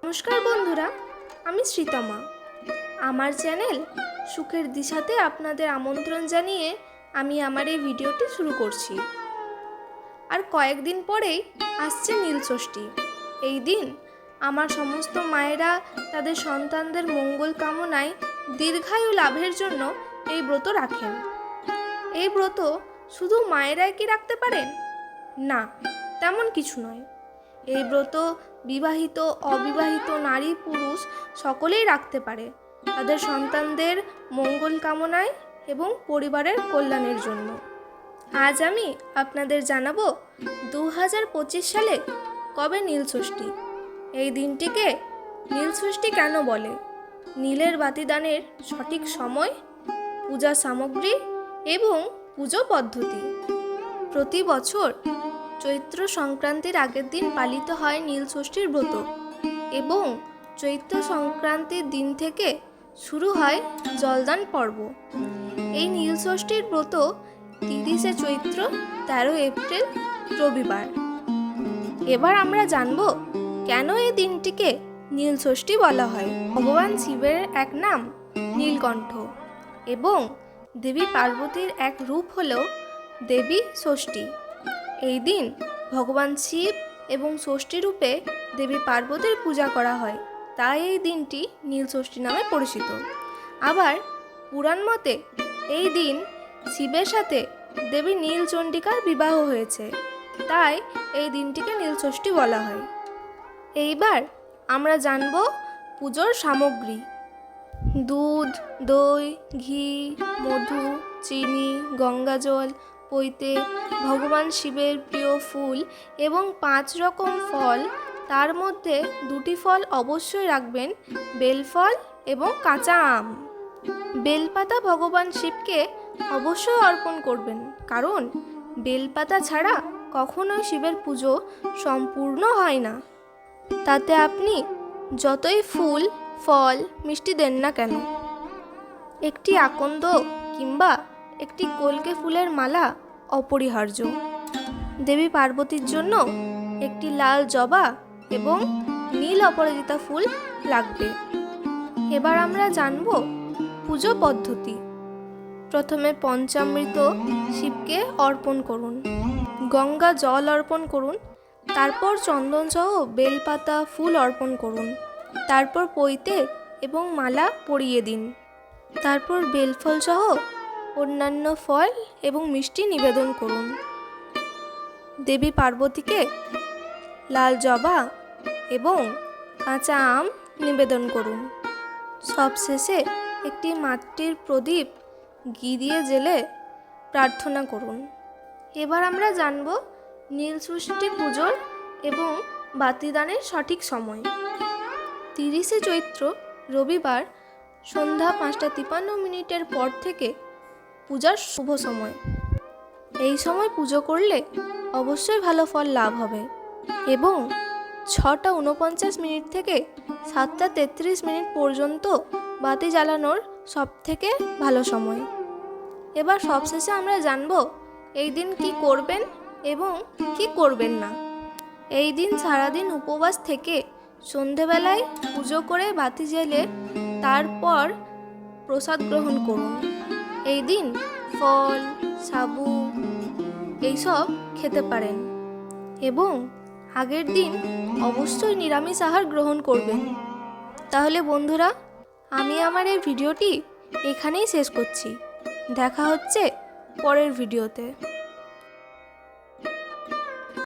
নমস্কার বন্ধুরা, আমি শ্রীতমা। আমার চ্যানেল সুখের দিশাতে আপনাদের আমন্ত্রণ জানিয়ে আমি আমার এই ভিডিওটি শুরু করছি। আর কয়েকদিন পরেই আসছে নীলষষ্ঠী। এই দিন আমার সমস্ত মায়েরা তাদের সন্তানদের মঙ্গল কামনায় দীর্ঘায়ু লাভের জন্য এই ব্রত রাখেন। এই ব্রত শুধু মায়েরাই কি রাখতে পারেন? না, তেমন কিছু নয়। এই ব্রত বিবাহিত অবিবাহিত নারী পুরুষ সকলেই রাখতে পারে, তাদের সন্তানদের মঙ্গল কামনায় এবং পরিবারের কল্যাণের জন্য। আজ আমি আপনাদের জানাবো 2025 সালে কবে নীলষষ্ঠী, এই দিনটিকে নীলষষ্ঠী কেন বলে, নীলের বাতিদানের সঠিক সময়, পূজা সামগ্রী এবং পুজো পদ্ধতি। প্রতি বছর চৈত্র সংক্রান্তির আগের দিন পালিত হয় নীলষষ্ঠীর ব্রত এবং চৈত্র সংক্রান্তির দিন থেকে শুরু হয় জলদান পর্ব। এই নীলষষ্ঠীর ব্রত 30শে চৈত্র, 13 এপ্রিল রবিবার। এবার আমরা জানব কেন এই দিনটিকে নীলষষ্ঠী বলা হয়। ভগবান শিবের এক নাম নীলকণ্ঠ এবং দেবী পার্বতীর এক রূপ হল দেবী ষষ্ঠী। এই দিন ভগবান শিব এবং ষষ্ঠী রূপে দেবী পার্বতীর পূজা করা হয়, তাই এই দিনটি নীলষষ্ঠী নামে পরিচিত। আবার পুরাণ মতে এই দিন শিবের সাথে দেবী নীলচণ্ডিকার বিবাহ হয়েছে, তাই এই দিনটিকে নীলষষ্ঠী বলা হয়। এইবার আমরা জানব পুজোর সামগ্রী। দুধ, দই, ঘি, মধু, চিনি, গঙ্গাজল, পৈতে, ভগবান শিবের প্রিয় ফুল এবং 5 রকম ফল। তার মধ্যে 2টি ফল অবশ্যই রাখবেন, বেলফল এবং কাঁচা আম। বেলপাতা ভগবান শিবকে অবশ্যই অর্পণ করবেন, কারণ বেলপাতা ছাড়া কখনোই শিবের পুজো সম্পূর্ণ হয় না। তাতে আপনি যতই ফুল, ফল, মিষ্টি দেন না কেন। একটি আকন্দ কিংবা একটি কলকে ফুলের মালা অপরিহার্য। দেবী পার্বতীর জন্য একটি লাল জবা এবং নীল অপরাজিতা ফুল লাগবে। এবার আমরা জানব পুজো পদ্ধতি। প্রথমে পঞ্চামৃত শিবকে অর্পণ করুন, গঙ্গা জল অর্পণ করুন, তারপর চন্দন সহ বেলপাতা ফুল অর্পণ করুন, তারপর পৈতে এবং মালা পরিয়ে দিন, তারপর বেলফল সহ অন্যান্য ফল এবং মিষ্টি নিবেদন করুন। দেবী পার্বতীকে লাল জবা এবং কাঁচা আম নিবেদন করুন। সবশেষে একটি মাটির প্রদীপ ঘি দিয়ে জ্বেলে প্রার্থনা করুন। এবার আমরা জানব নীলষষ্ঠী পুজোর এবং বাতিদানের সঠিক সময়। 30শে চৈত্র রবিবার সন্ধ্যা 5:53 পর থেকে পূজার শুভ সময়। এই সময় পুজো করলে অবশ্যই ভালো ফল লাভ হবে এবং 6:49 থেকে 7:33 পর্যন্ত বাতি জ্বালানোর সবথেকে ভালো সময়। এবার সবশেষে আমরা জানব এই দিন কি করবেন এবং কি করবেন না। এই দিন সারাদিন উপবাস থেকে সন্ধেবেলায় পুজো করে বাতি জ্বেলে তারপর প্রসাদ গ্রহণ করুন। এই দিন ফল, সাবু এইসব খেতে পারেন এবং আগের দিন অবশ্যই নিরামিষ আহার গ্রহণ করবেন। তাহলে বন্ধুরা, আমি আমার এই ভিডিওটি এখানেই শেষ করছি। দেখা হচ্ছে পরের ভিডিওতে।